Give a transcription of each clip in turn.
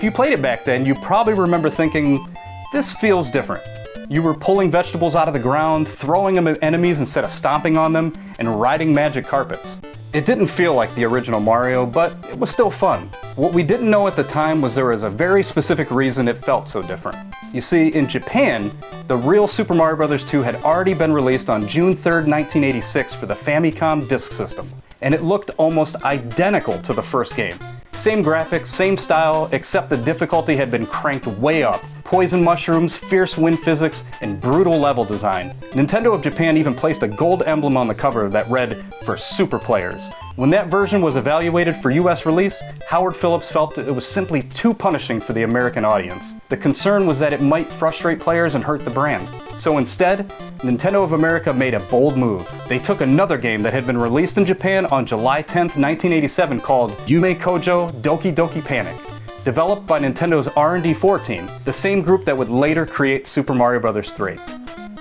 If you played it back then, you probably remember thinking, this feels different. You were pulling vegetables out of the ground, throwing them at enemies instead of stomping on them, and riding magic carpets. It didn't feel like the original Mario, but it was still fun. What we didn't know at the time was there was a very specific reason it felt so different. You see, in Japan, the real Super Mario Bros. 2 had already been released on June 3rd, 1986 for the Famicom Disk System, and it looked almost identical to the first game. Same graphics, same style, except the difficulty had been cranked way up. Poison mushrooms, fierce wind physics, and brutal level design. Nintendo of Japan even placed a gold emblem on the cover that read, "For Super Players." When that version was evaluated for US release, Howard Phillips felt that it was simply too punishing for the American audience. The concern was that it might frustrate players and hurt the brand. So instead, Nintendo of America made a bold move. They took another game that had been released in Japan on July 10th, 1987 called Yume Kojo Doki Doki Panic. Developed by Nintendo's R&D4 team, the same group that would later create Super Mario Bros. 3.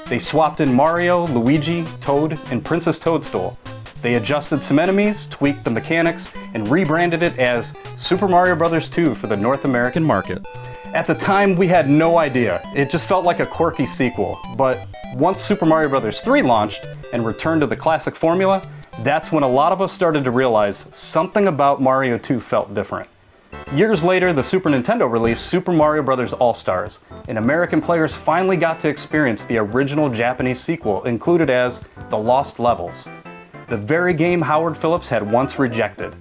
They swapped in Mario, Luigi, Toad, and Princess Toadstool. They adjusted some enemies, tweaked the mechanics, and rebranded it as Super Mario Bros. 2 for the North American market. At the time, we had no idea. It just felt like a quirky sequel. But once Super Mario Bros. 3 launched and returned to the classic formula, that's when a lot of us started to realize something about Mario 2 felt different. Years later, the Super Nintendo released Super Mario Bros. All-Stars, and American players finally got to experience the original Japanese sequel, included as The Lost Levels, the very game Howard Phillips had once rejected.